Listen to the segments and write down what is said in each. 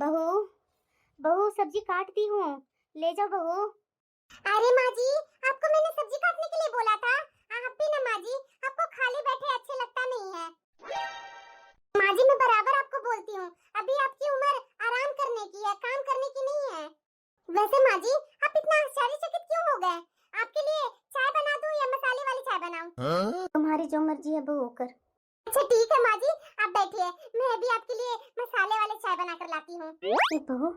बहू, बहू सब्जी काटती हूँ, ले जाओ बहू। अरे माँ जी, आपको मैंने सब्जी काटने के लिए बोला था। आप भी ना माँ जी, आपको खाली बैठे अच्छे लगता नहीं है। माँ जी मैं बराबर आपको बोलती हूँ, अभी आपकी उम्र आराम करने की है, काम करने की नहीं है। वैसे माँ जी, आप इतना आश्चर्यचकित क्यों हो गए? आपके लिए चाय बना दूँ या मसाले वाली चाय बनाऊँ? तुम्हारी जो मर्जी है बहू कर। अच्छा ठीक है माँ जी, आप बैठिए, मैं अभी आपके लिए मसाले वाले चाय बनाकर लाती हूँ। बहू,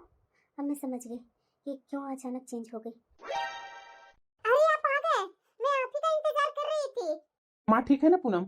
अब मैं समझ गई कि क्यों अचानक चेंज हो गई। अरे आप आ गए, मैं आप ही का इंतजार कर रही थी। माँ ठीक है ना पूनम?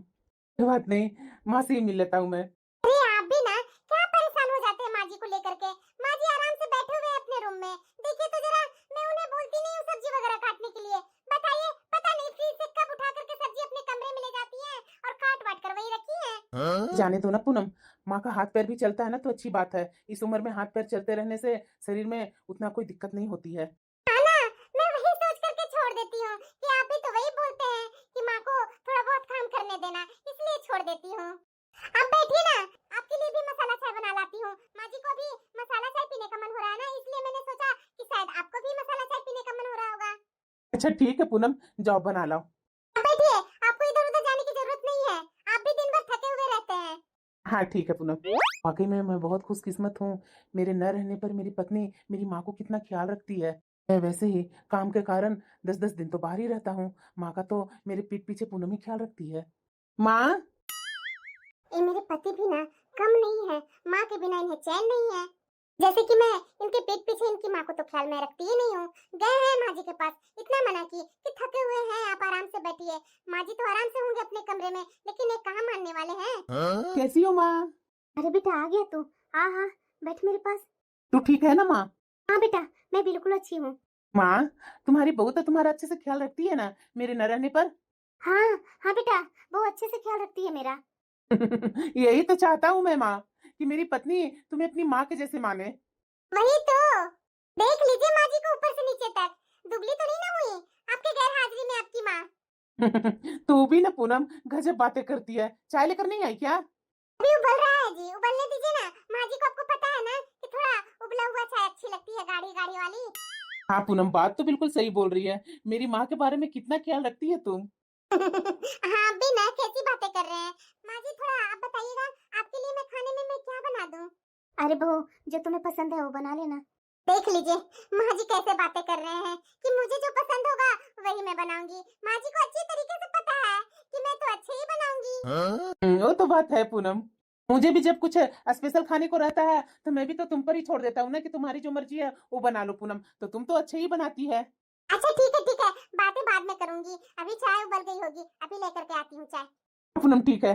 कोई बात नहीं, माँ से ही मिल लेता हूँ मैं। अरे आप भी ना क्या परेशान हो जाते हैं माँ जी को लेकर के। माँ जी आराम से बैठे हुए हैं अपने रूम में, देखिए तो जरा, मैं उन्हें बोलती नहीं हूँ सब्जी वगैरह काटने के लिए। बताइए, पता नहीं फ्रिज से कब उठा करके सब्जी अपने कमरे में ले जाती है और काट वाट कर वही रखी है। जाने दो ना पूनम, माँ का हाथ पैर भी चलता है ना तो अच्छी बात है। इस उम्र में हाथ पैर चलते रहने से शरीर में उतना कोई दिक्कत नहीं होती है। हाँ ना, मैं वही सोच करके छोड़ देती हूँ कि आप भी तो वही बोलते हैं कि माँ को थोड़ा बहुत काम करने देना, इसलिए छोड़ देती हूँ। आप बैठिए ना, आपके लिए भी मसाला चाय बना लाती हूँ। माँ जी को भी मसाला चाय पीने का मन हो रहा है ना, इसलिए मैंने सोचा कि शायद आपको भी मसाला चाय पीने का मन हो रहा होगा। अच्छा ठीक है पूनम, जाओ बना लाओ। आप बैठिए, आपको इधर उधर जाने की जरूरत नहीं है, आप भी दिन भर थके हुए रहते हैं। हाँ ठीक है पूनम, वाकई में मैं बहुत खुशकिस्मत हूँ। मेरे न रहने पर मेरी पत्नी मेरी माँ को कितना ख्याल रखती है। मैं वैसे ही काम के कारण 10-10 दिन तो बाहर ही रहता हूँ। माँ का तो मेरे पीठ पीछे पूनम ही ख्याल रखती है। माँ, ये मेरे पति भी ना कम नहीं है, माँ के बिना इन्हें चैन नहीं है। जैसे कि मैं इनके पीठ पीछे इनकी माँ को तो ख्याल में रखती ही नहीं हूँ। गए हैं माँ जी के पास, इतना मना की कि थके हुए हैं आप आराम से बैठिए। माँ जी तो आराम से होंगे अपने कमरे में, लेकिन ये कहाँ मानने वाले हैं। कैसी हो माँ? अरे बेटा आ गया तू? हाँ हाँ, बैठ मेरे पास। तू ठीक है ना माँ? हाँ बेटा, मैं बिल्कुल अच्छी हूँ। माँ, तुम्हारी बहू तो तुम्हारा अच्छे से ख्याल रखती है ना मेरे न रहने पर? हाँ हाँ बेटा, वो अच्छे से ख्याल रखती है मेरा। यही तो चाहता हूँ मैं माँ, कि मेरी पत्नी तुम्हें अपनी माँ के जैसे माने। वही तो, देख लीजिए माँ जी को ऊपर से नीचे तक, दुबली तो नहीं ना हुई आपके गैर हाजिरी में आपकी माँ। तू भी ना पूनम गजब बातें करती है। चाय लेकर नहीं आई क्या? अभी उबल रहा है जी, उबलने दीजिए ना। माँ जी को आपको पता है ना कि थोड़ा उबला हुआ चाय अच्छी लगती है, गाढ़ी गाढ़ी वाली। हाँ पूनम, बात तो बिल्कुल सही बोल रही है। मेरी माँ के बारे में कितना ख्याल रखती है तुम। हाँ भी ना, कैसी बातें कर रहे हैं। माँ जी थोड़ा आप बताइएगा, आपके लिए मैं खाने में मैं क्या बना दूँ? अरे बहू, जो तुम्हें पसंद है वो बना लेना। देख लीजिए माँ जी कैसे बातें कर रहे हैं कि मुझे जो पसंद होगा वही मैं बनाऊंगी। माँ जी को अच्छी तरीके से पता है कि मैं तो अच्छे ही बनाऊंगी। वो तो बात है पूनम। मुझे भी जब कुछ स्पेशल खाने को रहता है तो मैं भी तो तुम पर ही छोड़ देता हूँ ना, कि तुम्हारी जो मर्जी है वो बना लो पूनम। तो तुम तो अच्छे ही बनाती है। अच्छा ठीक है, बातें बाद में करूंगी, अभी चाय उबल गई होगी, अभी लेकर के आती हूँ चाय। पूनम ठीक है।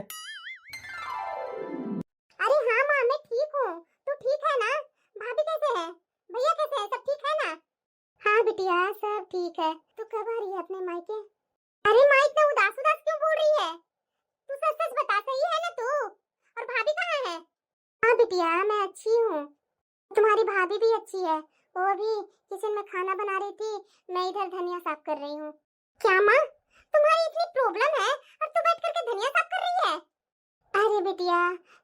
अरे हाँ माँ, मैं ठीक हूँ, तू ठीक है ना? भाभी कैसे है, भैया कैसे है, सब ठीक है ना? हाँ बिटिया सब ठीक है। तू कब आ रही है अपने मायके? अरे माँ इतना उदास उदास क्यों बोल रही है? तू सच सच बता, सही है ना तू? और भाभी कहाँ है? हाँ बिटिया मैं अच्छी हूँ, तुम्हारी भाभी भी अच्छी है। वो अभी किचन में खाना बना रही थी, मैं इधर धनिया साफ कर रही हूँ। क्या माँ, तुम्हारी इतनी प्रॉब्लम है और तू बैठ करके धनिया साफ कर रही है? अरे बिटिया,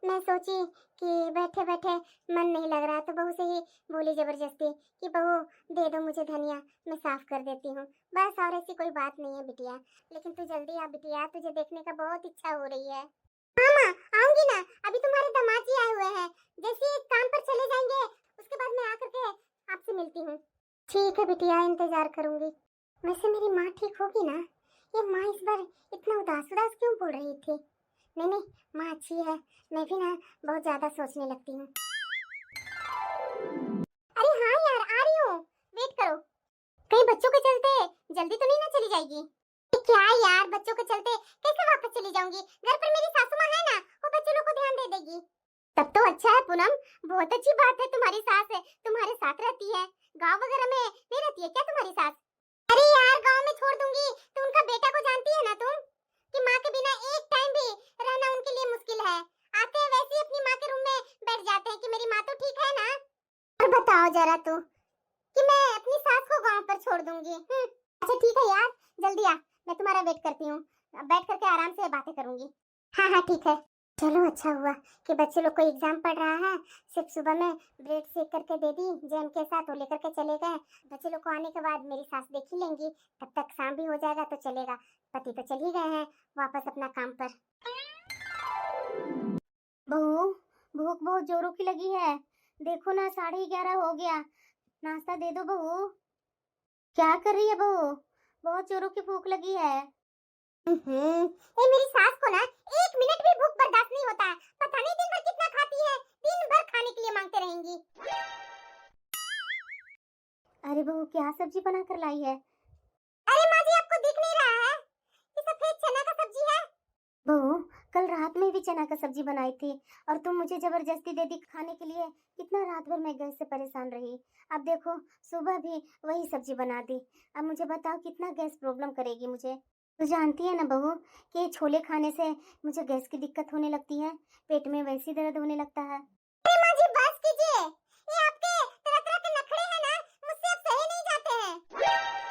मैं सोची कि बैठे बैठे मन नहीं लग रहा तो बहू से ही बोली जबरदस्ती कि बहू दे दो मुझे धनिया, मैं साफ कर देती हूँ। बस और ऐसी कोई बात नहीं है बिटिया, लेकिन तू जल्दी आ बिटिया, तुझे देखने का बहुत इच्छा हो रही है। हाँ माँ आऊंगी ना, अभी तुम्हारे दामाद जी आए हुए हैं, जैसे ही काम पर चले जाएंगे उसके बाद मैं आकर के आपसे मिलती हूँ। ठीक है बिटिया, इंतजार करूंगी। वैसे मेरी माँ ठीक होगी ना? ये माँ इस बार इतना उदास उदास क्यों बोल रही थी? नहीं नहीं, माँ अच्छी है, मैं भी ना बहुत ज्यादा सोचने लगती हूँ। अरे हाँ यार आ रही हूँ, वेट करो। कहीं बच्चों के चलते जल्दी तो नहीं ना चली जाएगी? क्या यार, बच्चों के चलते कैसे वापस चली जाऊंगी? घर पर मेरी सासू माँ है ना, वो बच्चों लोग को ध्यान दे देगी। तब तो अच्छा है पूनम, बहुत अच्छी बात है, तुम्हारी सास है तुम्हारे साथ रहती है। गाँव वगैरह में नहीं रहती है क्या तुम्हारी सास? अरे यार गाँव में छोड़ दूंगी तो उनका बेटा को जानती है ना तुम, कि माँ के बिना एक टाइम भी रहना उनके लिए मुश्किल है। आते हैं वैसे ही अपनी माँ के रूम में बैठ जाते हैं कि मेरी माँ तो ठीक है ना। और बताओ जरा तू कि मैं अपनी सास को गांव पर छोड़ दूंगी? अच्छा ठीक है यार, जल्दी आ, मैं तुम्हारा वेट करती हूँ, बैठ करके आराम से बातें करूंगी। हाँ हाँ ठीक है। चलो अच्छा हुआ कि बच्चे लोग को एग्जाम पढ़ रहा है। सिर्फ सुबह में ब्रेड सेक करके दे दी जैम के साथ, वो लेकर के चले गए। बच्चे लोग को आने के बाद मेरी सास देख ही लेंगी, तब तक शाम भी हो जाएगा तो चलेगा। पति तो चल ही गए हैं वापस अपना काम पर। बहू, भूख बहुत जोरों की लगी है। देखो ना 11:30 हो गया। नाश्ता दे दो बहू। क्या कर रही है बहू? बहुत जोरों की भूख लगी है। ये मेरी सास को ना 1 मिनट भी भूख बर्दाश्त नहीं होता है। पता नहीं दिन भर कितना खाती है, दिन भर खाने के लिए मांगते रहेंगी। अरे बहू, क्या सब्जी बना कर लाई है? अरे माँ जी, आपको दिख नहीं रहा है? ये सफेद चना का सब्जी है। बहू, कल रात में भी चना का सब्जी बनाई थी और तुम मुझे जबरदस्ती दे दी खाने के लिए। कितना रात भर मैं गैस से परेशान रही। अब देखो सुबह भी वही सब्जी बना दी। अब मुझे बताओ कितना गैस प्रॉब्लम करेगी मुझे। तो जानती है ना बहू कि छोले खाने से मुझे गैस की दिक्कत होने लगती है, पेट में वैसी दर्द होने लगता है। अरे माँ जी बस कीजिए, ये आपके तरह तरह के नखरे हैं ना, मुझसे अब सहे नहीं जाते हैं।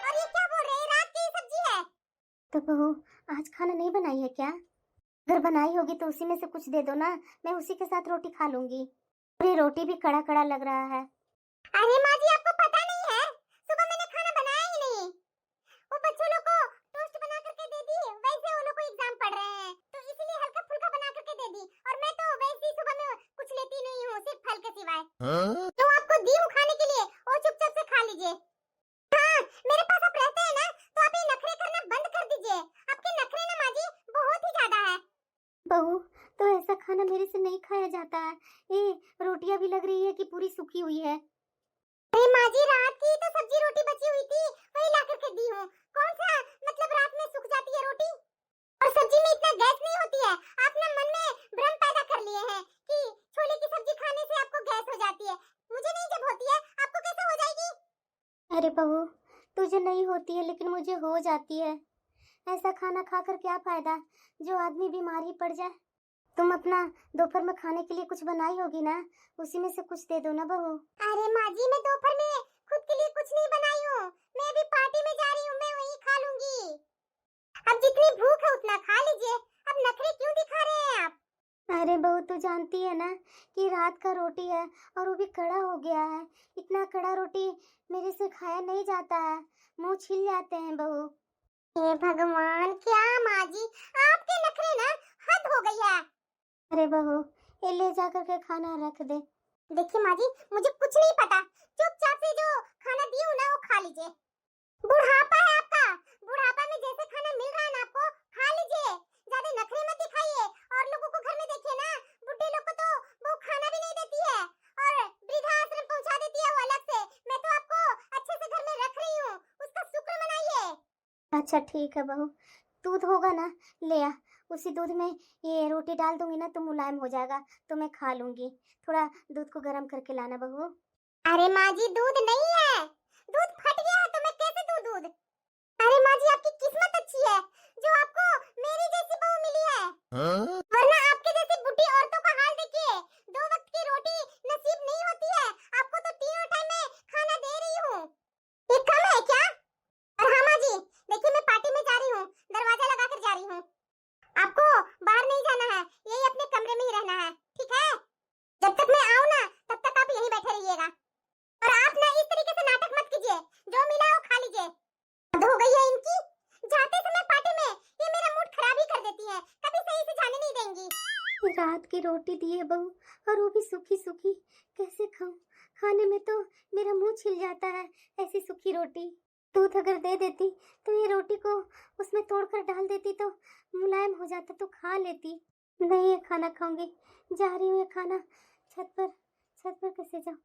और ये क्या बोल रहे हैं, रात की सब्जी है? तो बहू, आज खाना नहीं बनाई है क्या? अगर बनाई होगी तो उसी में से कुछ दे दो ना, मैं उसी के साथ रोटी खा लूंगी। और ये रोटी भी कड़ा कड़ा लग रहा है। अरे माँ जी, आपको पता नहीं है, सुबह मैंने खाना बनाया ही नहीं। वो बच्चों लोग को टोस्ट बना करके दे दी, वैसे वो लोग को एग्जाम पढ़ रहे हैं तो इसलिए हल्का फुल्का बना करके दे दी। और मैं तो वैसे ही सुबह में कुछ लेती नहीं हूँ, सिर्फ फल के सिवाय। जो आपको दी हूँ खाने के लिए वो चुपचाप से खा लीजिए। हाँ, मेरे पास आप रहते हैं ना तो आप ये नखरे करना बंद कर दीजिए। आपके नखरे ना माँ जी बहुत ही ज्यादा है। बहू, तो ऐसा खाना मेरे से नहीं खाया जाता है। ये रोटियां भी लग रही है कि पूरी सूखी हुई है। अरे माँ जी, रात की तो सब्जी रोटी बची हुई थी, वही ला करके दी हूँ। कौन सा मतलब रात में सूख जाती है रोटी? और सब्जी में इतना गैस नहीं होती है। आप ना मन में भ्रम पैदा कर लिए हैं कि छोले की सब्जी खाने से आपको गैस हो जाती है। मुझे नहीं जब होती है, आपको कैसे हो जाएगी? अरे बहू, तुझे नहीं होती है लेकिन मुझे हो जाती है। ऐसा खाना खाकर क्या फायदा जो आदमी बीमार ही पड़ जाए। तुम अपना दोपहर में खाने के लिए कुछ बनाई होगी ना, उसी में से कुछ दे दो ना बहू। अरे माँ जी, मैं दोपहर में खुद के लिए कुछ नहीं बनाई हूँ। मैं अभी पार्टी में जा रही हूँ, मैं वहीं खा लूंगी। अब जितनी भूख है उतना खा लीजिए। अब नखरे क्यों दिखा रहे हैं आप? अरे बहू, तू जानती है ना कि रात का रोटी है और वो भी कड़ा हो गया है। इतना कड़ा रोटी मेरे से खाया नहीं जाता है, मुंह छिल जाते हैं बहू। हे भगवान, क्या माँ जी, आपके नखरे ना हद हो गई है। अरे बहू, ये ले जा करके खाना रख दे। देखिए माँ जी, मुझे कुछ नहीं पता, चुपचाप से जो खाना दी हूँ ना वो खा लीजिए। बुढ़ापा है आपका, बुढ़ापा में जैसे खाना मिल रहा है ना आपको, खा लीजिए। ज्यादा नखरे मत दिखाइए। और लोगों को घर में देखिए ना, बुढ़े लोग को तो वो खाना भी नहीं देती है और वृद्धाश्रम पहुंचा देती है वो अलग से। मैं तो आपको अच्छे से घर में रख रही हूँ, उसका शुक्र मनाइए। अच्छा ठीक है बहू, दूध होगा ना, ले आ। उसी दूध में ये रोटी डाल दूंगी ना तो मुलायम हो जाएगा, तो मैं खा लूंगी। थोड़ा दूध को गर्म करके लाना बहू। अरे माँ जी, दूध नहीं है, दूध फट गया है तो मैं कैसे दूं दूध? अरे माँ जी, आपकी किस्मत अच्छी है जो आपको मेरी जैसी बहू मिली है। वरना आपके जैसी बुढ़ी औरतों का हाल देखिए, 2 वक्त की रोटी नसीब नहीं होती है। आपको तो तीनों टाइम में खाना दे रही हूँ, ये कम है क्या? और हाँ माँ जी, देखिए मैं पार्टी में जा रही हूँ, दरवाजा लगा कर जा रही हूँ। आपको बाहर नहीं जाना है, यही अपने कमरे में ही रहना है, ठीक है? जब तक मैं आऊँ ना तब तक आप यहीं बैठे रहिएगा। और आप ना इस तरीके से नाटक मत कीजिए, जो मिला वो खा लीजिए। हद हो गई है इनकी, जाते समय पार्टी में ये मेरा मूड खराब ही कर देती है, कभी सही से जाने नहीं देंगी। रात की रोटी दी है बहू, और वो भी सूखी सूखी, कैसे खाऊं? खाने में तो मेरा मुंह छिल जाता है ऐसी सूखी रोटी। दूध अगर दे देती तो ये रोटी को उसमें तोड़कर डाल देती तो मुलायम हो जाता तो खा लेती। नहीं, ये खाना खाऊंगी। जा रही हूँ ये खाना छत पर कैसे जाऊँ?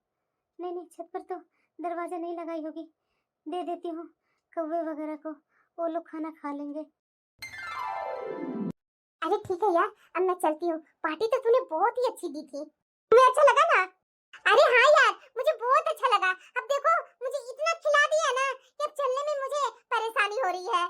नहीं, छत पर तो दरवाजा नहीं लगाई होगी, दे देती हूँ कौवे वगैरह को, वो लोग खाना खा लेंगे। अरे ठीक है यार, अब मैं चलती हूँ। पार्टी तो तूने बहुत ही अच्छी दी थी, तुम्हें अच्छा लगा ना? अरे हाँ यार, मुझे बहुत अच्छा लगा। अब देखो मुझे इतना खिला दिया ना कि अब चलने में मुझे परेशानी हो रही है।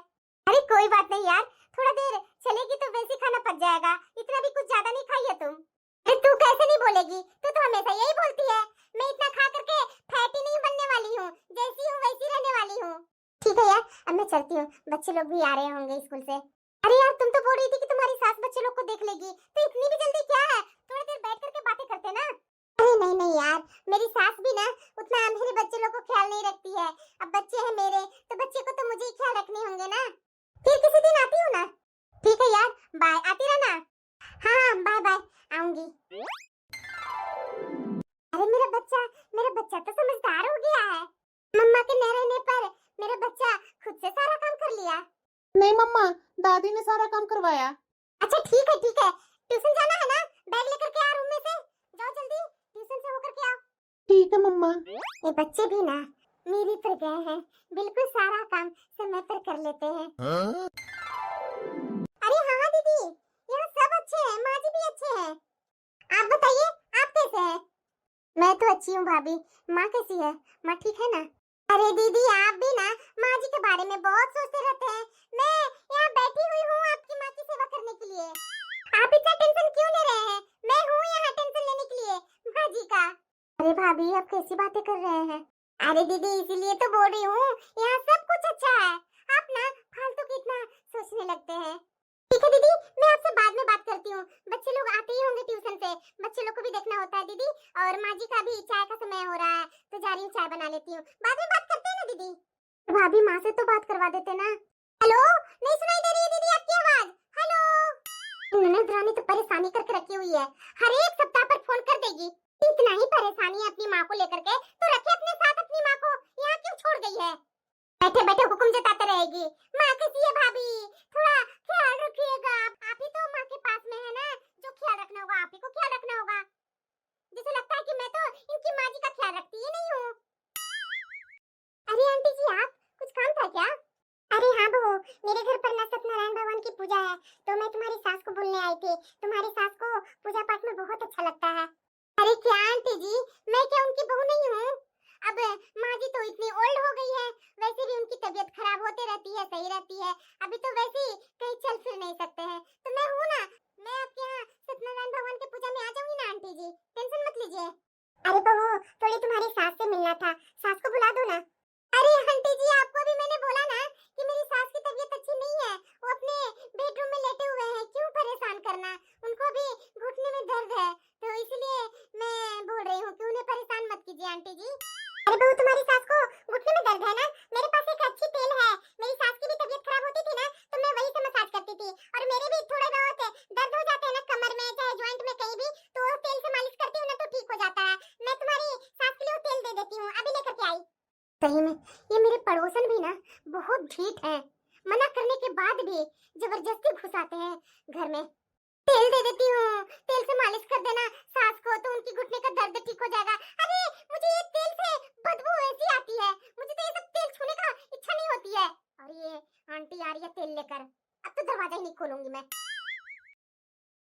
अरे कोई बात नहीं यार, थोड़ा देर चलेगी तो वैसे खाना पच जाएगा, इतना भी कुछ ज्यादा नहीं खाई है तुम। अरे तू कैसे नहीं बोलेगी, तू तो हमेशा यही बोलती है। मैं इतना खा करके फैटी नहीं बनने वाली हूँ, जैसी हूँ वैसी रहने वाली हूँ। ठीक है यार, अब मैं चलती हूँ, बच्चे लोग भी आ रहे होंगे स्कूल से। अरे यार, तुम तो बोल रही थी कि तुम्हारी सास बच्चे लोग को देख लेगी, तो इतनी भी जल्दी क्या है, थोड़ी देर बैठ करके बातें करते ना। अरे नहीं नहीं यार, मेरी सास भी ना उतना मेरे बच्चे लोग को ख्याल नहीं रखती है। अब बच्चे हैं मेरे, तो बच्चे को तो मुझे ही ख्याल रखने होंगे ना। फिर किसी दिन आती हूँ ना। ठीक है यार, बाय, आती रहना। हाँ बाय बाय, आऊंगी। अरे मेरा बच्चा तो समझदार हो गया है। मम्मा के न रहने पर मेरा बच्चा खुद से सारा काम कर लिया। नहीं मम्मा, दादी ने सारा काम करवाया। अच्छा ठीक है ठीक है, ट्यूशन जाना है ना, बैग लेकर के आ रूम में से, जाओ जल्दी ट्यूशन से होकर के आओ। ठीक है मम्मा। ये बच्चे भी ना मेरी पर गए हैं, बिल्कुल सारा काम समय पर कर लेते हैं। अरे हाँ दीदी, यहाँ सब अच्छे हैं, माँ जी भी अच्छे हैं। आप बताइए, आप कैसे हैं? मैं तो अच्छी हूँ भाभी, माँ कैसी है? माँ ठीक है ना? अरे दीदी आप भी ना माँ जी के बारे में बहुत सोचते रहते हैं। मैं यहाँ बैठी हुई हूँ आपकी माँ की सेवा करने के लिए। आप इतना टेंशन क्यों ले रहे हैं? मैं हूँ यहाँ टेंशन लेने के लिए, माँ जी का। अरे भाभी आप कैसी बातें कर रहे हैं? अरे दीदी इसीलिए तो बोल रही हूँ, यहाँ सब कुछ अच्छा है। आप ना फालतू की इतना सोचने लगते हैं। ठीक है दीदी, मैं आपसे बाद में बात करती हूँ। बच्चे लोग आते ही होंगे ट्यूशन से, बच्चे लोग को भी देखना होता है दीदी। और माँ जी का भी चाय का समय हो रहा है, तो जा रही हूँ चाय बना लेती हूँ। बाद में बात करते हैं ना दीदी। भाभी माँ से तो बात करवा देते ना। हेलो, नहीं सुनाई दे रही है दीदी आपकी आवाज? हेलो। ननद रानी तो परेशानी करके रखी हुई है, हर एक सप्ताह पर फोन कर देगी। इतना ही परेशानी है अपनी माँ को लेकर के, तो रखे अपने साथ अपनी माँ को, यहाँ क्यों छोड़ गई है? बैठे बैठे हुक्म जताते रहेगी। माँ कैसी है भाभी, थोड़ा ख्याल रखिएगा। आप ही तो माँ के पास में है ना, जो ख्याल रखना होगा आप ही को ख्याल रखना होगा। जैसे लगता है कि मैं तो इनकी माँ जी का ख्याल रखती ही नहीं हूँ। अरे आंटी जी आप, कुछ काम था क्या? अरे हाँ बहू, मेरे घर पर ना सत्यनारायण भगवान की पूजा है, तो मैं तुम्हारी सास को बोलने आई थी। तुम्हारी सास को पूजा पाठ में बहुत अच्छा लगता है। अरे क्या आंटी जी, मैं क्या उनकी बहू नहीं हूँ? अब माँ जी तो इतनी ओल्ड हो गई है, वैसे भी उनकी तबीयत खराब होते रहती है, सही रहती है। अभी तो वैसे ही कहीं चल फिर नहीं सकते हैं, तो मैं हूँ ना। मैं आपके यहाँ सत्यनारायण भगवान की पूजा में आ जाऊंगी ना आंटी जी, टेंशन मत लीजिए। अरे बहू, थोड़ी तुम्हारी सास से मिलना था, सास को बुला दो ना। अरे आंटी जी आपको भी मैंने बोला ना कि मेरी सास की तबीयत अच्छी नहीं है, वो अपने बेडरूम में लेटे हुए हैं, क्यों परेशान करना। उनको भी घुटने में दर्द है, तो इसलिए मैं बोल रही हूँ कि उन्हें परेशान मत कीजिए आंटी जी। अरे बहू तुम्हारी सास को घुटने में दर्द है ना, मेरे पास एक अच्छी तेल है। मेरी सास की भी तबीयत खराब होती थी ना, तो मैं वही से मसाज करती थी। और मेरे भी थोड़े बहुत दर्द हो जाते हैं ना कमर में, चाहे जॉइंट में कहीं भी, तो वो तेल से मालिश करती हूँ ना, तो ठीक हो जाता है। मैं तुम्हारी सास के लिए वो तेल दे देती हूँ, अभी लेकर के आई। सही में ये मेरे पड़ोसन भी ना बहुत ढीठ है, मना करने के बाद भी जबरदस्ती घुसाते हैं घर में। तेल दे देती हूँ, तेल से मालिश कर देना सास को, तो उनकी घुटने का दर्द ठीक हो जाएगा। अरे मुझे ये तेल से बदबू ऐसी आती है, मुझे तो ये सब तेल छूने का इच्छा नहीं होती है। और ये आंटी आ रही है तेल लेकर, अब तो दरवाजा ही नहीं खोलूंगी मैं।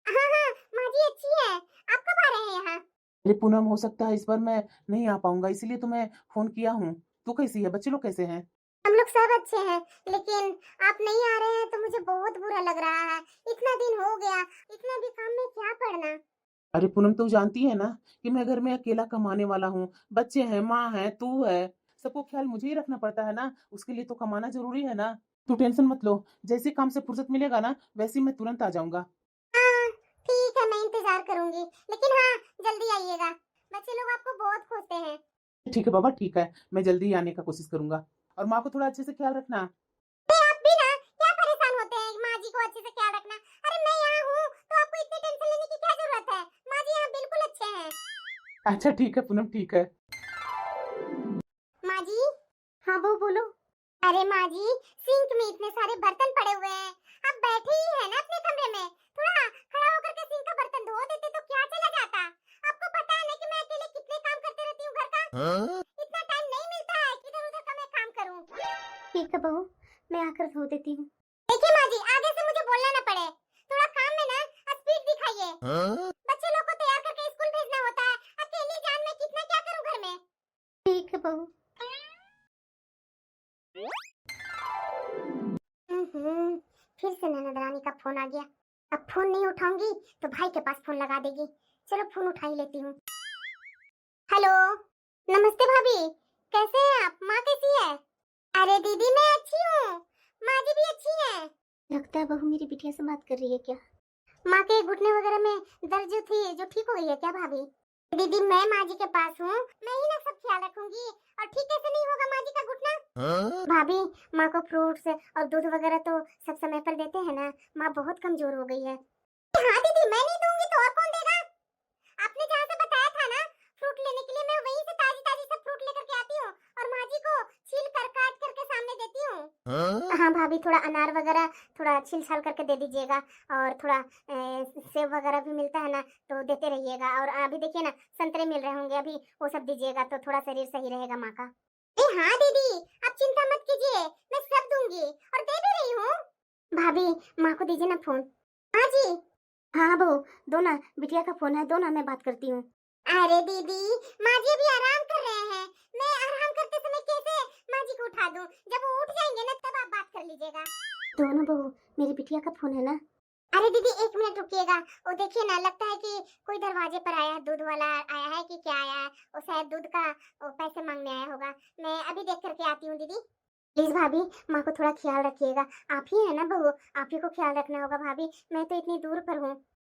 हाँ हाँ माँ जी अच्छी है, आप कब आ रहे हैं यहाँ? अरे पूनम, हो सकता है इस बार मैं नहीं आ पाऊंगा, इसीलिए तो मैं फोन किया हूँ। तू कैसी है? बच्चे लोग कैसे हैं? हम लोग सब अच्छे हैं, लेकिन आप नहीं आ रहे हैं तो मुझे बहुत बुरा लग रहा है। इतना दिन हो गया, इतना भी काम में क्या पड़ना। अरे पूनम, तू जानती है ना कि मैं घर में अकेला कमाने वाला हूँ। बच्चे हैं, माँ है, तू है, सबको ख्याल मुझे ही रखना पड़ता है ना। उसके लिए तो कमाना जरूरी है ना। तू टेंशन मत लो, जैसे काम से फुर्सत मिलेगा ना वैसे ही मैं तुरंत आ जाऊंगा। हाँ ठीक है, मैं इंतजार करूंगी, लेकिन हाँ जल्दी आइएगा, बच्चे लोग आपको बहुत खोजते हैं। ठीक है बाबा, ठीक है, मैं जल्दी ही आने का कोशिश करूंगा। और माँ को थोड़ा अच्छे से ख्याल रखना। आप भी ना क्या परेशान होते हैं माँ जी को अच्छे से ख्याल रखना। अरे मैं यहाँ हूँ तो आपको इतनी टेंशन लेने की क्या जरूरत है, माँ जी यहाँ बिल्कुल अच्छे हैं। अच्छा ठीक है पूनम, ठीक है। माँ जी। हाँ बहू बोलो। अरे माँ जी, सिंक में इतने सारे बर्तन पड़े हुए हैं, आप बैठे ही हैं ना अपने कमरे में, थोड़ा खड़ा होकर के सिंक का बर्तन धो देते तो क्या चला जाता। आपको पता है ना कि मैं अकेले कितने काम करते रहती हूँ घर का। इतना टाइम नहीं मिलता है कि इधर उधर का मैं काम करूँ। ठीक है बहू, मैं आकर धो देती हूँ। देखिए माँ जी, आगे से मुझे बोलना ना पड़े, थोड़ा काम में ना स्पीड दिखाइए। बच्चे लोग को तैयार करके स्कूल भेजना होता है, अकेली जान में कितना क्या करूँ घर में। ठीक है बहू। फिर से ननद रानी का फोन आ गया। अब फोन नहीं उठाऊंगी तो भाई के पास फोन लगा देगी। चलो फोन उठा ही लेती हूँ। हेलो, नमस्ते भाभी, कैसे हैं आप? माँ कैसी है? अरे दीदी मैं अच्छी हूँ, माँ जी भी अच्छी हैं। लगता है बहू मेरी बिटिया से बात कर रही है क्या? माँ के घुटने वगैरह में दर्द जो थी जो ठीक हो गई है क्या भाभी? दीदी मैं माँ जी के पास हूँ, मैं ही ना सब ख्याल रखूंगी। और ठीक कैसे नहीं होगा माँ जी का घुटना? भाभी माँ को फ्रूट्स और दूध वगैरह तो सब समय पर देते हैं ना, माँ बहुत कमजोर हो गई है। हाँ दीदी मैं नहीं दूंगी तो और कौन देगा? आपने जहाँ से बताया था ना फ्रूट लेने के लिए, मैं वहीं से ताजी ताजी सब फ्रूट लेकर के आती हूँ और माँ जी को छील कर काट करके सामने देती हूँ। हाँ भाभी थोड़ा अनार वगैरह थोड़ा छील छाल करके दे दीजिएगा, और थोड़ा सेब वगैरह भी मिलता है ना तो देते रहिएगा। और अभी देखिए ना संतरे मिल रहे होंगे अभी, वो सब दीजिएगा तो थोड़ा शरीर सही रहेगा माँ का। हाँ दीदी आप चिंता मत कीजिए, मैं सब दूंगी और दे भी रही हूँ। भाभी माँ को दीजिए ना फोन। हाँ जी। हाँ बहू, दो ना, बिटिया का फोन है, दो ना, मैं बात करती हूँ। अरे दीदी माँ जी अभी आराम कर रहे हैं, मैं आराम करते समय कैसे माँ जी को उठा दूं? जब वो उठ जाएंगे ना तब आप बात कर लीजिएगा। दो ना बहू, मेरी बिटिया का फोन है ना। अरे दीदी 1 मिनट रुकिएगा, वो देखिए ना लगता है कि कोई दरवाजे पर आया है, दूध वाला आया है कि क्या आया है, वो शायद दूध का वो पैसे मांगने आया होगा। मैं अभी देख करके आती हूँ दीदी। प्लीज भाभी माँ को थोड़ा ख्याल रखिएगा, आप ही है ना बहू, आप ही को ख्याल रखना होगा भाभी, मैं तो इतनी दूर पर हूँ।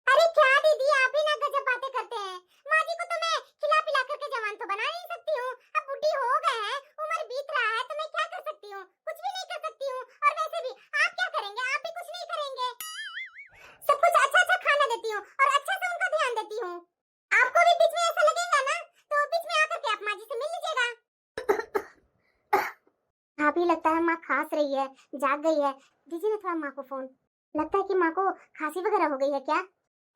अरे क्या दीदी आप ही ना गजब बातें करते हैं, माँ जी को तो मैं खिला पिला करके जवान तो बना नहीं सकती हूँ, अब बुढ़ी हो गए हैं, उम्र बीत रहा है तो मैं क्या कर सकती हूँ? कुछ भी नहीं कर सकती हूँ। और वैसे भी आप क्या करेंगे, आप भी कुछ नहीं करेंगे। सब कुछ अच्छा अच्छा खाना देती हूँ और अच्छा से उनका ध्यान देती हूँ। आपको भी बीच में ऐसा लगेगा ना तो बीच में आकर के आप माँ जी से मिल लीजिएगा। भाभी लगता है माँ खांस रही है, जाग गई है, दीजिए ना थोड़ा माँ को फोन। लगता है कि माँ को खांसी वगैरह हो गई है क्या?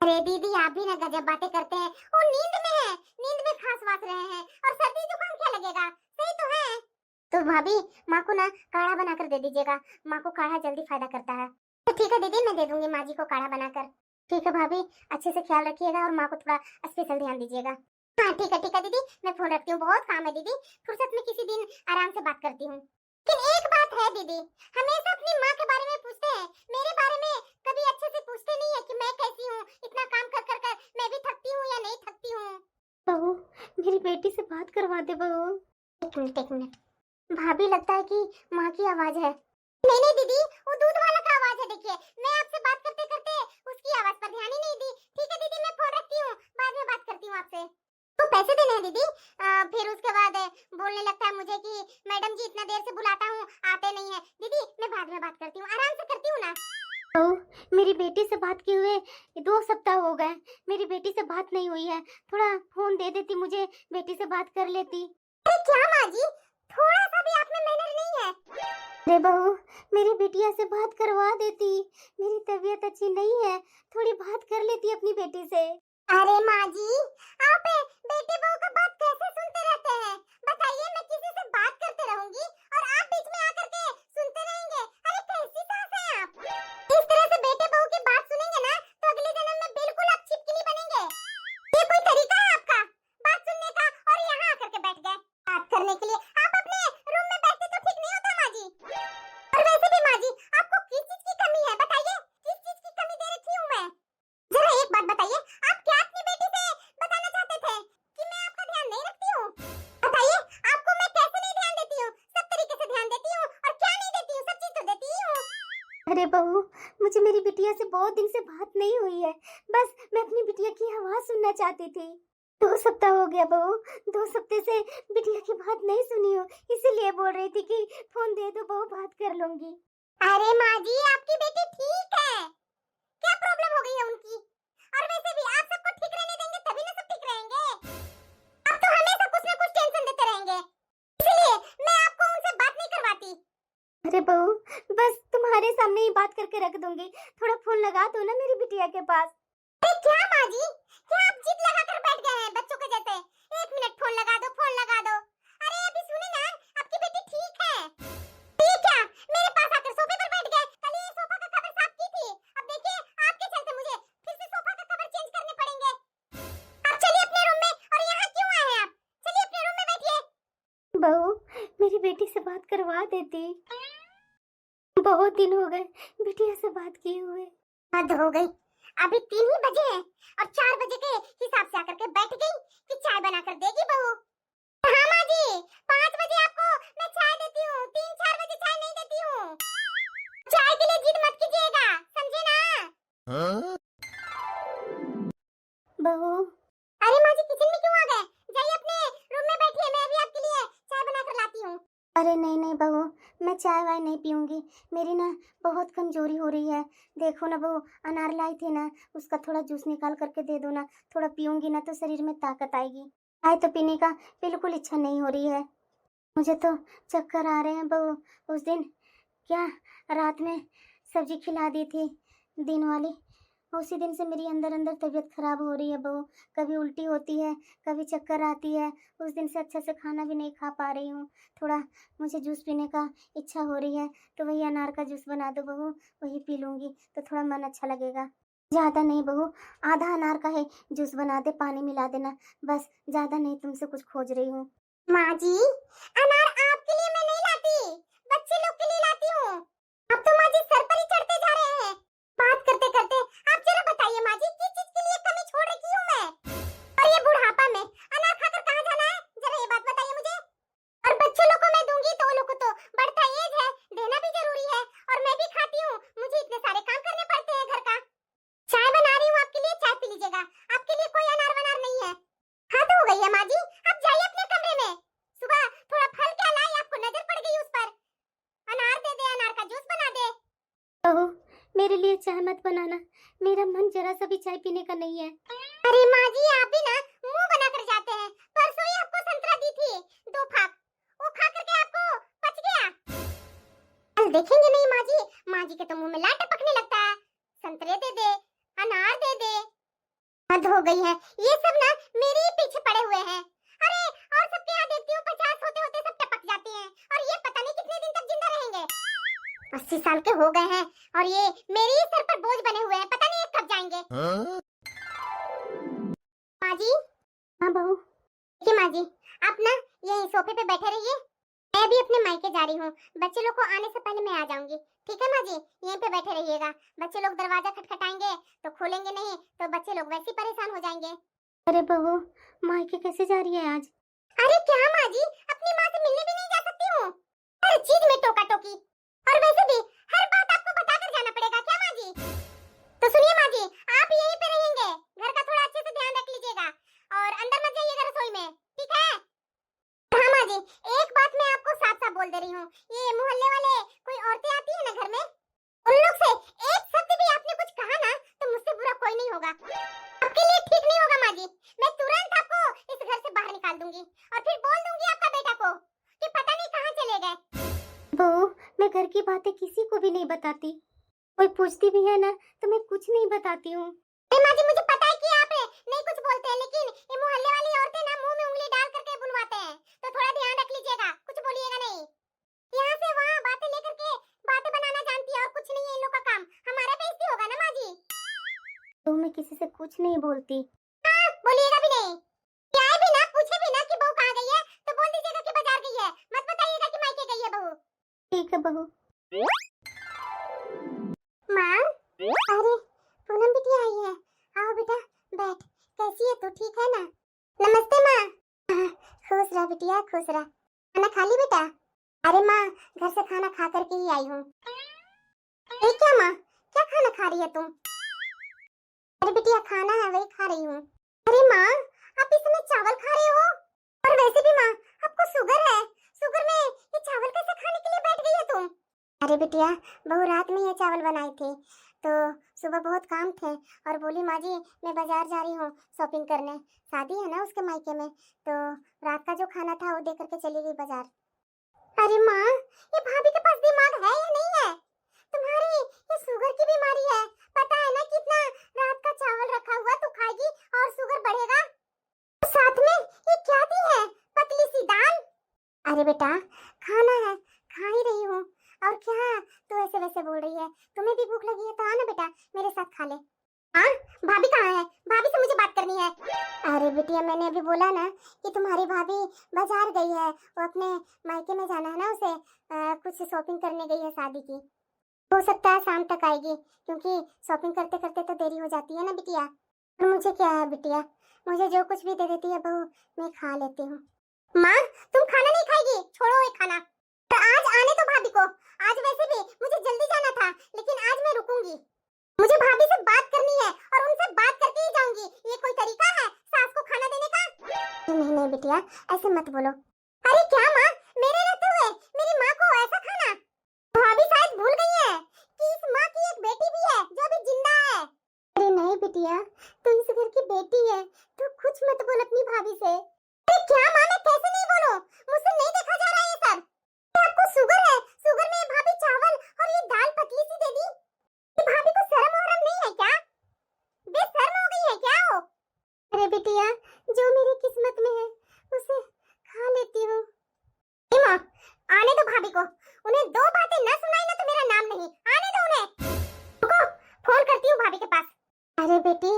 अरे दीदी आप भी ना गजब बातें करते हैं, वो नींद में है, नींद में खांस वास रहे हैं और सर्दी जुकाम क्या लगेगा, सही तो है। तो भाभी माँ को ना काढ़ा बनाकर दे दीजिएगा, माँ को काढ़ा जल्दी फायदा करता है। तो ठीक है दीदी मैं दे दूंगी माँ जी को काढ़ा बनाकर। ठीक है भाभी अच्छे से ख्याल रखिएगा और माँ को थोड़ा स्पेशल ध्यान दीजिएगा। हाँ ठीक है दीदी, मैं फोन रखती हूँ, बहुत काम है दीदी, फुर्सत में किसी दिन आराम से बात करती हूँ। लेकिन एक बात है दीदी, हमेशा अपनी माँ के बारे में पूछते हैं, मेरे बारे में कभी अच्छे से पूछते नहीं है कि मैं कैसी हूँ, इतना काम कर कर कर मैं भी थकती हूँ या नहीं थकती हूँ। बहू मेरी बेटी से बात करवा दे बहू। एक मिनट भाभी लगता है कि माँ की आवाज है। नहीं नहीं दीदी वो दूध वाला का आवाज है, देखिए मैं आपसे बात करते करते उसकी आवाज पर ध्यान ही नहीं दी। ठीक है दीदी मैं फोन रखती हूँ, बाद में बात करती हूँ आपसे। तो पैसे देने हैं दीदी, फिर उसके बाद बोलने लगता है मुझे कि मैडम जी इतना देर से बुलाता हूँ आते नहीं है। दीदी मैं बाद में बात करती हूँ, आराम से करती हूँ ना। बहू मेरी बेटी से बात किए हुए 2 सप्ताह हो गए, मेरी बेटी से बात नहीं हुई है, थोड़ा फोन दे देती मुझे, बेटी से बात कर लेती। अरे क्या माँ जी, थोड़ा सा भी आप में मैनर नहीं है। अरे बहू मेरी बिटिया से बात करवा देती, मेरी तबीयत अच्छी नहीं है, थोड़ी बात कर लेती अपनी बेटी से। अरे माँ जी आप बेटे बहू का बात कैसे सुनते रहते हैं? बताइए मैं किसी से बात करते रहूंगी और आप बीच में आकर के सुनते रहेंगे? अरे कैसी सास है आप? इस तरह से बेटे बहू की बात सुनेंगे ना तो अगले जन्म में बिल्कुल आप चिपकली बनेंगे। ये कोई तरीका है आपका बात सुनने का? और यहाँ आकर के बैठ गए बात करने के लिए, आप अपने रूम में बैठते तो ठीक नहीं होता माँ जी? और वैसे भी माँ जी आपको किस चीज की कमी है बताइए, किस चीज की कमी दे रखी हूँ मैं? जरा एक बात बताइए, आप क्या अपनी बेटी से बताना चाहते थे कि मैं आपका ध्यान नहीं रखती हूँ? बताइए आपको मैं कैसे नहीं ध्यान देती हूँ? सब तरीके से ध्यान देती हूँ और क्या नहीं देती हूँ, सब चीज तो देती ही हूँ। अरे बहू मुझे मेरी बिटिया से बहुत दिन से बात नहीं हुई है, बस मैं अपनी बिटिया की आवाज सुनना चाहती थी। 2 सप्ताह हो गया बहू, 2 सप्ताह से बिटिया की बात नहीं सुनी हो, इसीलिए बोल रही थी कि फोन दे दो बहू, बात कर लूंगी। अरे माँ जी आपकी बेटी ठीक है, क्या प्रॉब्लम हो गई है उनकी? और वैसे भी आप सबको ठीक रहने देंगे तभी ना सब ठीक रहेंगे। आप तो हमेशा कुछ ना कुछ टेंशन देते रहेंगे, इसलिए मैं आपको उनसे बात नहीं करवाती। अरे बहू बस तुम्हारे सामने ही बात करके रख दूंगी, थोड़ा फोन लगा दो ना मेरी बिटिया के पास। अरे क्या माँ जी, क्या आप जिद लगा कर बैठ गए हैं बच्चों के जैसे? 1 मिनट फोन लगा दो, फोन लगा दो। अरे अभी सुने ना आपकी बेटी ठीक है। ठीक है मेरे पास आकर सोफे पर बैठ गए, कल ये सोफा का कवर साफ की थी, अब देखिए आपके चलते मुझे फिर से सोफा का कवर चेंज करने पड़ेंगे। आप चलिए अपने रूम में, और यहाँ क्यों आए हैं आप? चलिए अपने रूम में बैठिए। बहू मेरी बेटी से बात करवा देती, बहुत दिन हो गए बिटिया से बात किए हुए। हद हो गई, अभी 3 ही बजे हैं और 4 बजे के हिसाब से आकर के बैठ गई कि चाय बनाकर देगी बहू। हाँ माँ जी 5 बजे आपको मैं चाय देती हूँ, 3-4 बजे चाय नहीं देती हूँ। चाय के लिए जिद मत कीजिएगा, समझे ना? अरे नहीं नहीं बहू, मैं चाय वाय नहीं पीऊंगी। मेरी ना बहुत कमजोरी हो रही है। देखो ना बहू, अनार लाई थी ना, उसका थोड़ा जूस निकाल करके दे दो ना। थोड़ा पीऊंगी ना तो शरीर में ताकत आएगी। चाय तो पीने का बिल्कुल इच्छा नहीं हो रही है। मुझे तो चक्कर आ रहे हैं बहू। उस दिन क्या रात में सब्जी खिला दी थी दिन वाली, उसी दिन से मेरी अंदर अंदर तबीयत खराब हो रही है बहू। कभी उल्टी होती है, कभी चक्कर आती है। उस दिन से अच्छे से खाना भी नहीं खा पा रही हूँ। थोड़ा मुझे जूस पीने का इच्छा हो रही है, तो वही अनार का जूस बना दो बहू, वही पी लूँगी तो थोड़ा मन अच्छा लगेगा। ज़्यादा नहीं बहू, आधा अनार का है जूस बना दे, पानी मिला देना बस। ज़्यादा नहीं, तुमसे कुछ खोज रही हूँ। माँ जी, अनार आपके लिए मैं नहीं लाती, बच्चे लोग के लिए लाती हूँ। अब तो माँ जी सर पर ही चढ़ते जा रहे हैं बात करते करते। आप जरा बताइए माँ जी, किस चीज के लिए कमी छोड़ रखी हूँ मैं? और ये बुढ़ापा में अनार खाकर कहाँ जाना है, जरा ये बात बताइए मुझे। और बच्चों लोग को मैं दूंगी तो वो लोग को तो बढ़ता एज है, देना भी जरूरी है। और मैं भी खाती हूँ, मुझे इतने सारे काम करने पड़ते हैं घर का। चाय बना रही हूँ आपके लिए, चाय पी लीजिएगा। आपके लिए कोई अनार वनार नहीं है। हाँ तो हो गई है माँ जी, आप जाइए अपने कमरे में। सुबह थोड़ा फल क्या लाई, आपको नजर पड़ गई उस पर। अनार दे दे, अनार का जूस बना दे। बहू, मेरे लिए चाय मत बनाना, मेरा मन जरा सा भी चाय पीने का नहीं है। अरे माँ जी, आप भी ना मुंह बना कर जाते हैं। परसों ही आपको संतरा दी थी 2 फाक, वो खा करके आपको पच गया। कल देखेंगे नहीं माँ जी, माँ जी के तो मुंह में लाट टपकने लगता है। संतरे दे दे, अनार दे दे, हद हो गई है। ये सब ना मेरे ही पीछे पड़े हुए हैं। अरे और सबके यहाँ देखती हूँ 50 होते होते सब टपक जाते हैं, और ये पता नहीं कितने दिन तक जिंदा रहेंगे। 80 साल के हो गए हैं और ये मेरे ही सर पर बोझ बने हुए हैं, पता नहीं ये कब जाएंगे। माँ जी, हाँ बहू। देखिए माँ जी, आप ना यही सोफे पे बैठे रहिए, मैं भी अपने मायके जा रही हूँ। बच्चे लोग को आने से पहले मैं आ जाऊंगी, ठीक है माँ जी? यहीं पे बैठे रहिएगा। बच्चे लोग दरवाजा खटखटाएंगे तो खोलेंगे नहीं, तो बच्चे लोग वैसे ही परेशान हो जाएंगे। अरे बहू, मायके कैसे जा रही है आज? अरे क्या माँ जी, अपनी माँ से मिलने भी नहीं जा सकती हूँ? हर चीज में टोका टोकी, और वैसे भी हर बात आपको बताकर जाना पड़ेगा क्या माँ जी? तो सुनिए माँ जी, आप यहीं पे रहेंगे, घर का थोड़ा अच्छे से ध्यान रख लीजिएगा और अंदर मत जाइएगा रसोई में, ठीक है? हाँ माँ जी, एक बात मैं आपको साफ साफ बोल दे रही हूँ, ये मोहल्ले वाले कोई औरतें आती है ना घर में, उन लोग से एक शब्द भी आपने कुछ कहा ना तो मुझसे बुरा कोई नहीं होगा। आपके लिए ठीक नहीं होगा माँ जी। मैं तुरंत आपको इस घर से बाहर निकाल दूंगी और फिर बोल दूंगी आपका बेटा को कि पता नहीं कहाँ चले गए। बहू, मैं घर की बातें किसी को भी नहीं बताती। कोई पूछती भी है ना तो मैं कुछ नहीं बताती हूँ। माँ जी, मुझे पता है कि आप नहीं कुछ बोलते हैं, लेकिन ये मोहल्ले वाली औरतें ना मुंह में उंगली डाल करके बुलवाते हैं, तो थोड़ा ध्यान रख लीजिएगा, कुछ बोलिएगा नहीं। यहाँ से वहाँ बातें लेकर के बातें बनाना जानती है और कुछ नहीं है इन लोग का काम। हमारा बेइज्जती होगा ना माँ जी। तो मैं किसी से कुछ नहीं बोलती। हाँ, बोलिएगा भी नहीं। आए भी ना, पूछे भी ना कि बहू कहाँ गई है, तो बोल दीजिएगा कि बाजार गई है, मत बताइएगा कि मायके गई है बहू। ठीक है बहू। माँ, अरे पूनम बिटिया आई है, आओ बेटा बैठ। कैसी है तू, ठीक है ना? नमस्ते माँ। हाँ, खुश रह बिटिया, खुश रह। खाना खा ली बेटा? अरे माँ, घर से खाना खा करके ही आई हूँ। क्या माँ, क्या खाना खा रही है तुम? अरे बिटिया खाना है वही खा रही हूँ। अरे माँ, आप इस समय चावल खा रहे हो? और वैसे भी माँ, आपको शुगर है, शुगर में ये चावल कैसे खाने के लिए बैठ गई है तुम? अरे बिटिया, बहू रात में ये चावल बनाई थी, तो सुबह बहुत काम थे और बोली माँ जी मैं बाजार जा रही हूँ शॉपिंग करने, शादी है ना उसके मायके में, तो रात का जो खाना था वो दे करके चली गई बाजार। अरे माँ, ये भाभी के पास दिमाग है या नहीं है? तुम्हारी ये शुगर की बीमारी है, पता है ना कितना रात का चावल रखा हुआ तू खाएगी और शुगर बढ़ेगा। साथ में ये क्या दी है, पतली सी दाल? अरे बेटा खाना है, खा ही रही हूँ। और क्या तू ऐसे वैसे बोल रही है? तुम्हें भी भूख लगी है तो आना बेटा मेरे साथ खा ले। हाँ, भाभी कहाँ है? भाभी से मुझे बात करनी है। अरे बिटिया, मैंने अभी बोला ना कि तुम्हारी भाभी बाजार गई है, वो अपने मायके में जाना है ना उसे, कुछ शॉपिंग करने गई है शादी की। हो सकता है शाम तक आएगी, क्योंकि शॉपिंग करते करते तो देरी हो जाती है ना बिटिया। और मुझे क्या है बिटिया, मुझे जो कुछ भी दे देती है बहू मैं खा लेती हूँ। माँ, तुम खाना नहीं खाएगी? छोड़ो ये खाना। तो आज आने दो भाभी को, आज वैसे भी मुझे जल्दी जाना था, लेकिन आज मैं रुकूंगी। मुझे भाभी से बात करनी है और उनसे बात करके ही जाऊंगी। ये कोई तरीका है सास को खाना देने का? नहीं नहीं बिटिया, ऐसे मत बोलो। अरे क्या माँ, मेरे रहते हुए भाभी शायद भूल गई है कि इस माँ की एक बेटी भी है जो अभी जिंदा है। अरे नहीं बिटिया, तू इस घर की बेटी है, तू कुछ मत बोल अपनी भाभी से। अरे क्या माँ, मैं कैसे नहीं बोलूं, मुझसे नहीं देखा जा रहा है ये सब। आपको शुगर है, शुगर में भाभी चावल और ये दाल पतली सी दे दी। ये भाभी को शर्म वरम नहीं है क्या? बेशर्म हो गई है क्या वो? अरे बिटिया, जो मेरी किस्मत में है उसे खा लेती हूँ। माँ, आने दो भाभी को, उन्हें दो बातें न सुनाई ना तो मेरा नाम नहीं, आने दो उन्हें। रुको, फोन करती हूँ भाभी के पास। अरे बेटी,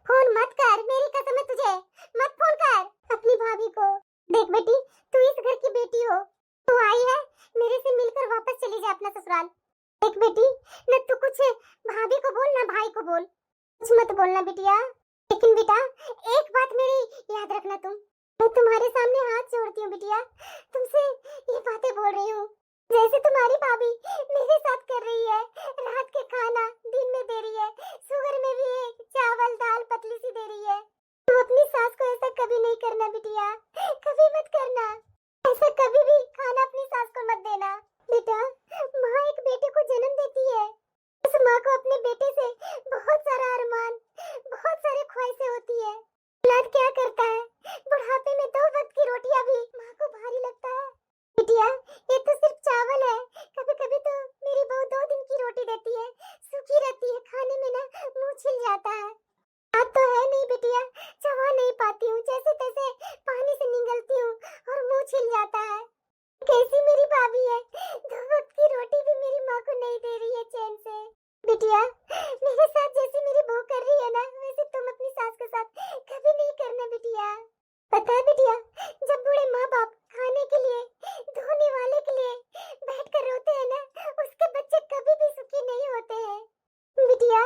फोन मत कर, मेरी कसम है तुझे, मत फोन कर अपनी भाभी को। देख बेटी, तू इस घर की बेटी हो, तू आई है, मेरे से मिलकर वापस चली जा अपना ससुराल। देख बेटी, न तू कुछ भाभी को बोल ना भाई को बोल, कुछ मत बोलना बिटिया। लेकिन बेटा एक बात मेरी याद रखना, तुम, मैं तुम्हारे सामने हाथ जोड़ती हूँ बिटिया, तुमसे ये बातें बोल रही हूँ जैसे तुम्हारी भाभी मेरे साथ कर रही है। रात के खाना दिन में दे रही है, शुगर में भी चावल दाल पतली सी दे रही है। तुम अपनी सास को ऐसा कभी नहीं करना बिटिया, कभी मत करना, ऐसा कभी भी खाना अपनी सास को मत देना। बेटा, माँ एक बेटे को जन्म देती है, उस माँ को अपने बेटे से बहुत सारा अरमान, बहुत सारी ख्वाहिशें होती है। औलाद क्या करता है, बुढ़ापे में 2 वक्त की रोटियां भी माँ को भारी लगता है। बिटिया, ये तो सिर्फ चावल है, कभी कभी तो मेरी बहू 2 दिन की रोटी देती है, सूखी रहती है, खाने में ना मुंह छिल जाता है। बात तो है नहीं बिटिया, चबा नहीं पाती हूँ, जैसे तैसे पानी से निगलती हूँ और मुंह छिल जाता है। कैसी मेरी भाभी है, 2 वक्त की रोटी भी मेरी माँ को नहीं दे रही है चैन से। बिटिया, मेरे साथ जैसे मेरी बहू कर रही है ना, वैसे तुम अपनी सास के साथ कभी नहीं करना बिटिया। पता है बिटिया, जब बूढ़े माँ बाप खाने के लिए, धोने वाले के लिए बैठकर रोते हैं ना, उसके बच्चे कभी भी सुखी नहीं होते हैं। बिटिया,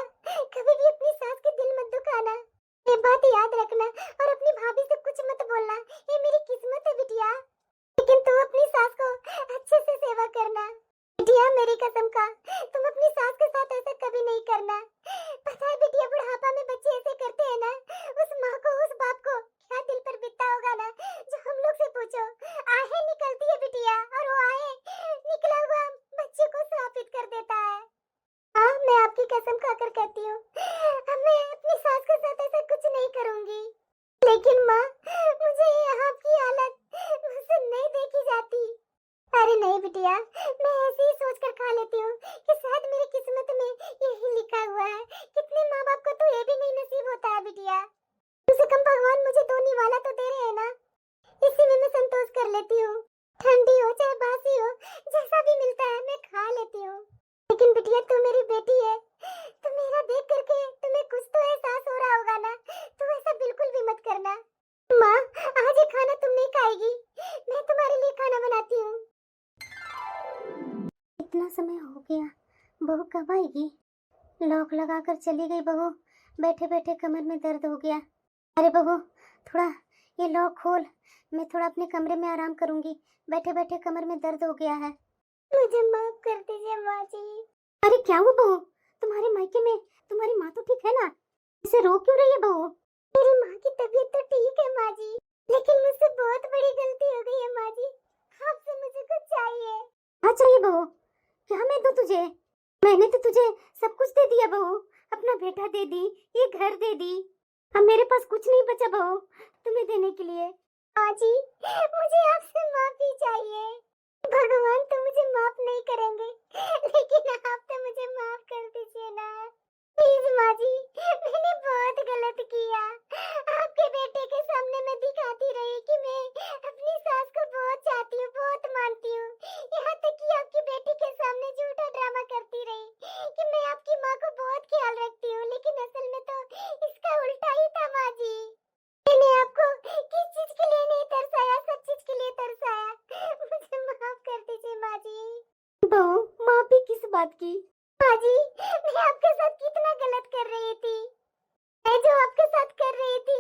कभी भी अपनी सास के दिल मत दुखाना, ये बात याद रखना, और अपनी भाभी से कुछ मत बोलना, ये मेरी किस्मत है बिटिया। लेकिन तू अपनी सास को अच्छे से सेवा करना बिटिया, मेरी कसम का, तुम अपनी सास के साथ ऐसा कभी नहीं करना। पता है बिटिया, बुढ़ापा में बच्चे ऐसे करते हैं ना, उस माँ को, उस बाप को क्या दिल पर बीतता होगा ना, जो हम लोग से पूछो। आहें निकलती है बिटिया, और वो आहें निकला हुआ बच्चे को श्रापित कर देता है। हाँ, मैं आपकी कसम खाकर कहती हूँ, मैं अपनी सास के साथ ऐसा कुछ नहीं करूँगी। लेकिन माँ, मुझे यहाँ की हालत मुझसे नहीं देखी जाती। अरे नहीं बिटिया, मैं ऐसे ही सोचकर खा लेती हूँ कि शायद मेरी किस्मत में यही लिखा हुआ है। कितने माँ बाप को तो ये भी नहीं नसीब होता है बिटिया। कम से कम भगवान मुझे 2 निवाला तो दे रहे हैं ना, इसी में मैं संतोष कर लेती हूँ। ठंडी हो चाहे बासी हो, जैसा भी मिलता है मैं खा लेती हूँ। लेकिन बिटिया, तू मेरी बेटी है, तो मेरा देख करके तुम्हें कुछ तो एहसास हो रहा होगा ना, तू ऐसा बिल्कुल भी मत करना। माँ, आज ये खाना तुम नहीं खाएगी, मैं तुम्हारे लिए खाना बनाती हूँ। इतना समय हो गया, बहू कब आएगी? लॉक लगाकर चली गई बहू, बैठे बैठे कमर में दर्द हो गया। अरे बहू, थोड़ा ये लॉक खोल, मैं थोड़ा अपने कमरे में आराम करूंगी, बैठे बैठे कमर में दर्द हो गया है। मुझे माफ कर दीजिए माँ जी। अरे क्या हुआ बहू, तुम्हारे मायके में तुम्हारी माँ तो ठीक है ना, इसे रो क्यों रही है बहू? मेरी माँ की तबीयत तो ठीक है माँ जी, लेकिन मुझसे बहुत बड़ी गलती हो गई है माँ जी, आपसे मुझे कुछ चाहिए। क्या चाहिए बहू? क्या मैं दूं तुझे? मैंने तो तुझे सब कुछ दे दिया बहू, अपना बेटा दे दी, ये घर दे दी, अब मेरे पास कुछ नहीं बचा बहू तुम्हें देने के लिए। माँ जी, मुझे आपसे माफी चाहिए। भगवान तो मुझे माफ नहीं करेंगे, लेकिन आप तो मुझे माफ कर दीजिए ना, प्लीज माँ जी। मैंने बहुत गलत किया, आपके बेटे के सामने मैं दिखाती रही कि मैं अपनी सास को बहुत चाहती हूँ, बहुत मानती हूँ, यहाँ तक कि आपकी बेटी के सामने झूठा ड्रामा करती रही कि मैं आपकी माँ को बहुत ख्याल रखती हूँ, लेकिन असल में तो इसका उल्टा ही था माँ जी। मैंने आपको किस चीज के लिए नहीं तरसाया, सब चीज के लिए तरसाया, मुझे माफ कर दीजिए माँ जी। बहू, माफी किस बात की? माँ जी, मैं आपके साथ कितना गलत कर रही थी, मैं जो आपके साथ कर रही थी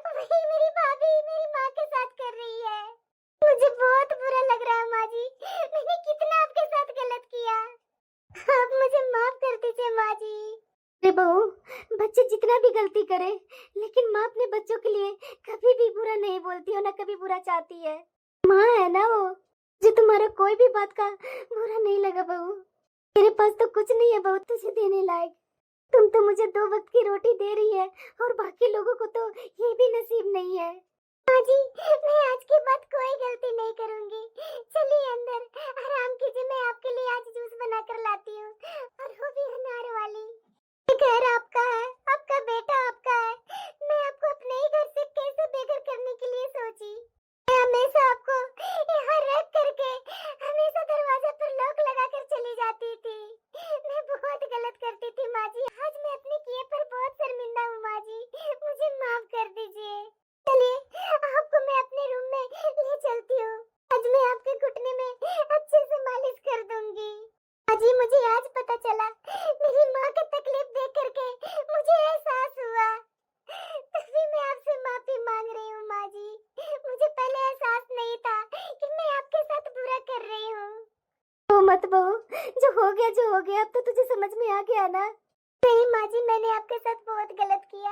वही मेरी भाभी मेरी माँ के साथ कर रही है। मुझे बहुत बुरा लग रहा है माँ जी, मैंने कितना आपके साथ गलत किया, आप मुझे माफ कर दीजिए माँ जी। अरे बहू, बच्चे जितना भी गलती करे, लेकिन माँ अपने बच्चों के लिए कभी भी बुरा नहीं बोलती और ना कभी बुरा चाहती है। माँ है ना वो, जो तुम्हारा कोई भी बात का बुरा नहीं लगा बहू। मेरे पास तो कुछ नहीं है बहू तुझे देने लायक। तुम तो मुझे 2 वक्त की रोटी दे रही है और बाकी लोगों को तो ये भी नसीब नहीं है। माँ जी, मैं आज के बाद कोई गलती नहीं करूंगी। चलिए अंदर आराम कीजिए, मैं आपके लिए आज जूस बनाकर लाती हूँ, और वो भी अनार वाली। ये घर आपका है, आपका बेटा आपका है। मैं आपको अपने ही घर से कैसे बेघर करने के लिए सोची। मैं हमेशा आपको यहाँ रख करके हमेशा दरवाजे पर लॉक लगाकर चली जाती थी। मैं बहुत गलत करती थी माँ जी। आज मैं अपने किए पर बहुत शर्मिंदा हूँ माँ जी, मुझे माफ कर दीजिए। चलिए आपको मैं अपने रूम में ले चलती हूँ। आज मैं आपके घुटने में अच्छे से मालिश कर दूंगी। अजी मुझे आज पता चला, मेरी माँ की तकलीफ देख करके मुझे एहसास हुआ, तभी मैं आपसे माफी मांग रही हूँ माँ जी। मुझे पहले एहसास नहीं था कि मैं आपके साथ बुरा कर रही हूँ। रो मत बहू, जो हो गया अब तो तुझे समझ में आ गया ना। नहीं माँ जी, मैंने आपके साथ बहुत गलत किया।